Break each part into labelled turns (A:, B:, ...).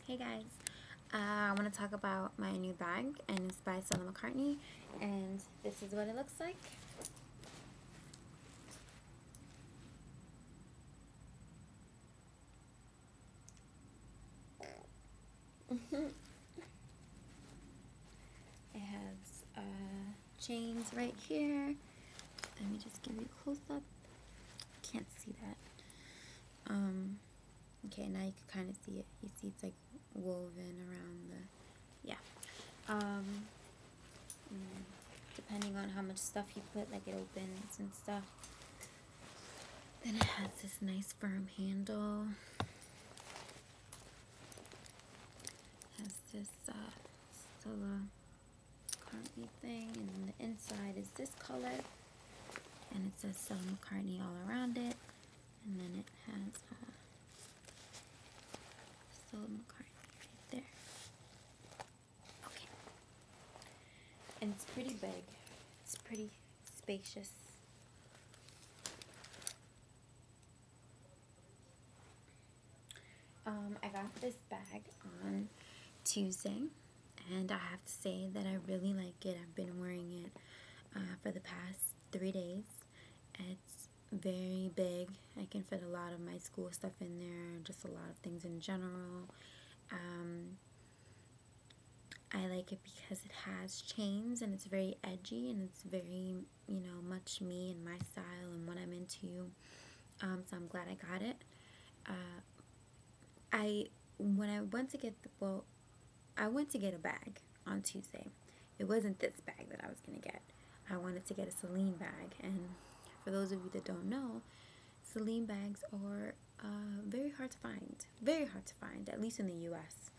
A: Hey guys, I want to talk about my new bag, and it's by Stella McCartney, and this is what it looks like. It has chains right here. Let me just give you a close up. Can't see that. Okay, now you can kind of see it. You see it's like woven around the, yeah. Depending on how much stuff you put, like it opens and stuff. Then it has this nice firm handle. Has this Stella McCartney thing, and then the inside is this color, and it says Stella McCartney all around it, and then it has Stella McCartney right there. Okay, and it's pretty big. It's pretty spacious. I got this bag on Tuesday, and I have to say that I really like it. I've been wearing it for the past 3 days. It's very big. I can fit a lot of my school stuff in there, just a lot of things in general. I like it because it has chains, and it's very edgy, and it's very, much me and my style and what I'm into. So I'm glad I got it. When I went to get I went to get a bag on Tuesday. It wasn't this bag that I was gonna get. I wanted to get a Celine bag, and for those of you that don't know, Celine bags are very hard to find. Very hard to find, at least in the U.S.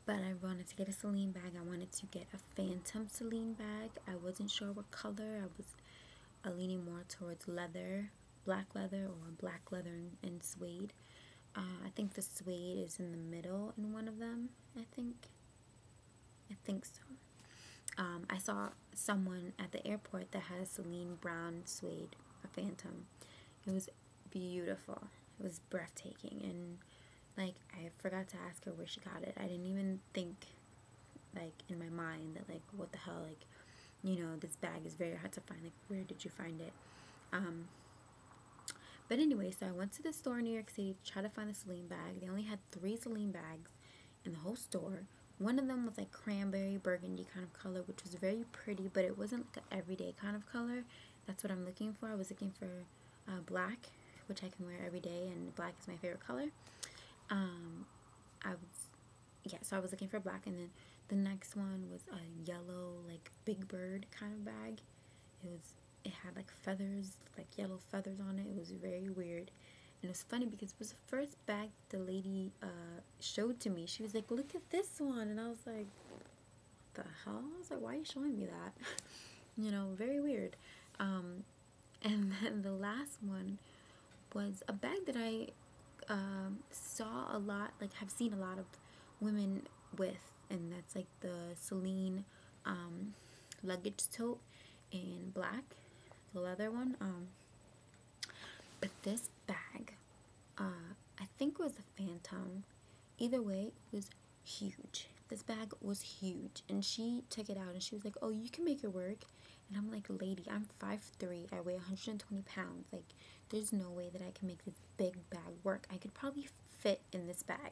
A: But I wanted to get a Celine bag. I wanted to get a Phantom Celine bag. I wasn't sure what color. I was leaning more towards leather, black leather, or black leather and suede. I think the suede is in the middle in one of them. I think so. I saw someone at the airport that had a Celine brown suede, a Phantom. It was beautiful. It was breathtaking, and like, I forgot to ask her where she got it. I didn't even think, like, in my mind that, like, what the hell, like, this bag is very hard to find. Like, where did you find it? But anyway, so I went to the store in New York City to try to find the Celine bag. They only had 3 Celine bags in the whole store. One of them was like cranberry burgundy kind of color, which was very pretty, but it wasn't like an everyday kind of color. That's what I'm looking for. I was looking for black, which I can wear every day, and black is my favorite color. So I was looking for black, and then the next one was a yellow, like, big bird kind of bag. It had like feathers, like yellow feathers on it. It was very weird. And it was funny because it was the first bag the lady showed to me. She was like, look at this one. And I was like, what the hell? I was like, why are you showing me that? Very weird. And then the last one was a bag that I saw a lot, like, have seen a lot of women with. And that's like the Celine luggage tote in black. The leather one. But this bag, I think it was a Phantom. Either way, it was huge. This bag was huge, and she took it out, and she was like, oh, you can make it work. And I'm like, lady, I'm 5'3", I weigh 120 pounds. Like, there's no way that I can make this big bag work. I could probably fit in this bag.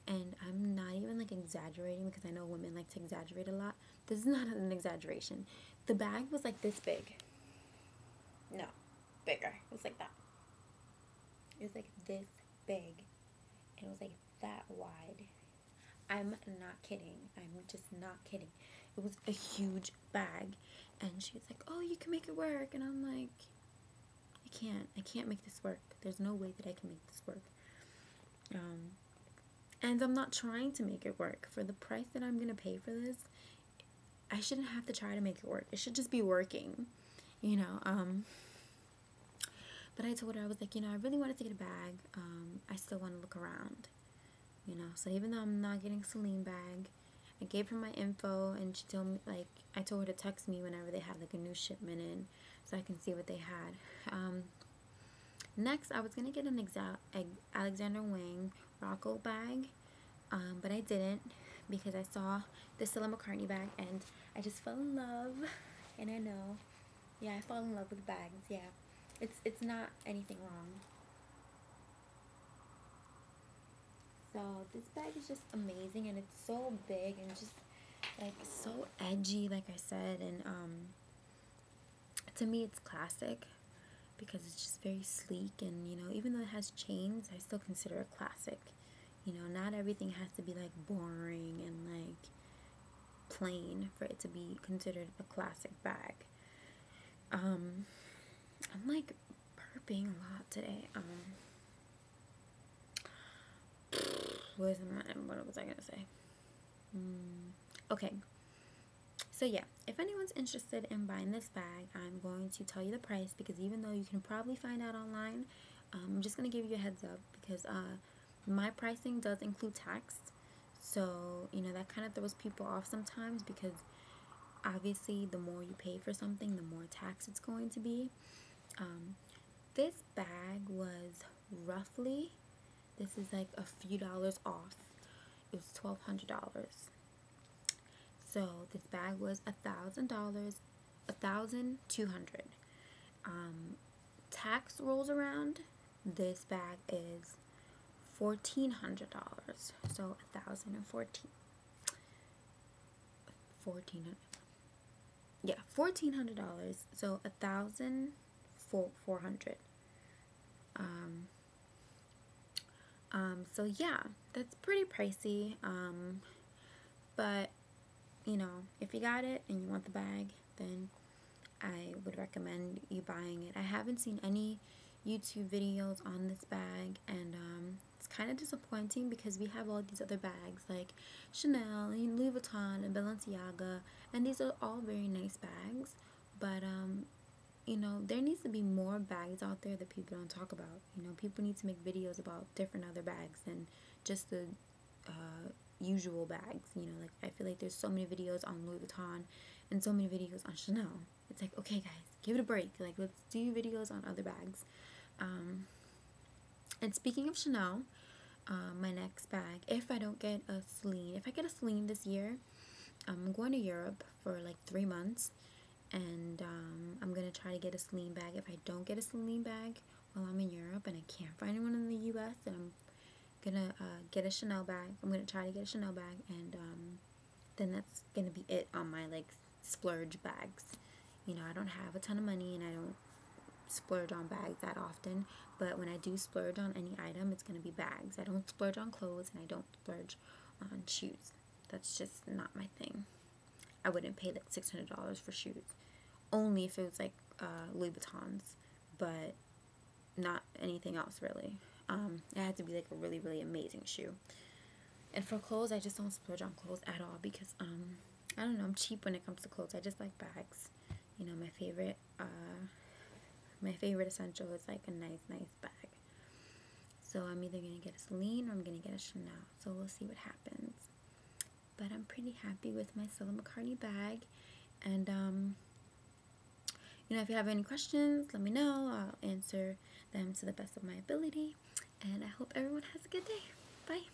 A: And I'm not even, like, exaggerating, because I know women like to exaggerate a lot. This is not an exaggeration. The bag was like this big. No, bigger. It was like that. It was like this big. It was like that wide. I'm not kidding. I'm just not kidding. It was a huge bag. And she was like, oh, you can make it work. And I'm like, I can't make this work. There's no way that I can make this work. And I'm not trying to make it work. For the price that I'm going to pay for this, I shouldn't have to try to make it work. It should just be working. But I told her, I was like, I really wanted to get a bag. I still want to look around, So even though I'm not getting a Celine bag, I gave her my info, and she told me, like, I told her to text me whenever they had, like, a new shipment in, so I can see what they had. Next, I was going to get an Alexander Wang Rocco bag, but I didn't because I saw the Stella McCartney bag and I just fell in love. And I know, yeah, I fall in love with bags. Yeah, it's not anything wrong. So this bag is just amazing, and it's so big and just like so edgy, like I said, and to me it's classic because it's just very sleek, and even though it has chains, I still consider it classic. Not everything has to be like boring and like plain for it to be considered a classic bag. I'm like burping a lot today. What was I gonna say? Okay, so yeah, if anyone's interested in buying this bag, I'm going to tell you the price, because even though you can probably find out online, I'm just gonna give you a heads up, because my pricing does include tax. So that kind of throws people off sometimes, because obviously the more you pay for something, the more tax it's going to be. This bag was roughly, this is like a few dollars off, it was $1,200. So this bag was $1,000, $1,200. Tax rolls around, this bag is $1,400. So 1,014. 1,400. Yeah, $1,400. So 1,400. So yeah, that's pretty pricey. But if you got it and you want the bag, then I would recommend you buying it. I haven't seen any YouTube videos on this bag, and it's kind of disappointing because we have all these other bags like Chanel and Louis Vuitton and Balenciaga, and these are all very nice bags, but there needs to be more bags out there that people don't talk about. People need to make videos about different other bags than just the usual bags. Like I feel like there's so many videos on Louis Vuitton and so many videos on Chanel. It's like, okay guys, give it a break. Like, let's do videos on other bags. And speaking of Chanel, my next bag, if I don't get a Celine, if I get a Celine this year, I'm going to Europe for like 3 months, and I'm gonna try to get a Celine bag. If I don't get a Celine bag while I'm in Europe and I can't find one in the US, then I'm gonna get a Chanel bag. I'm gonna try to get a Chanel bag, and then that's gonna be it on my like splurge bags. I don't have a ton of money, and I don't splurge on bags that often, but when I do splurge on any item, it's gonna be bags. I don't splurge on clothes, and I don't splurge on shoes. That's just not my thing. I wouldn't pay like $600 for shoes, only if it was like Louis Vuittons, but not anything else really. It had to be like a really, really amazing shoe. And for clothes, I just don't splurge on clothes at all, because I don't know, I'm cheap when it comes to clothes. I just like bags. My favorite essential is like a nice bag. So I'm either gonna get a Celine or I'm gonna get a Chanel. So we'll see what happens. But I'm pretty happy with my Stella McCartney bag. And if you have any questions, let me know. I'll answer them to the best of my ability. And I hope everyone has a good day. Bye.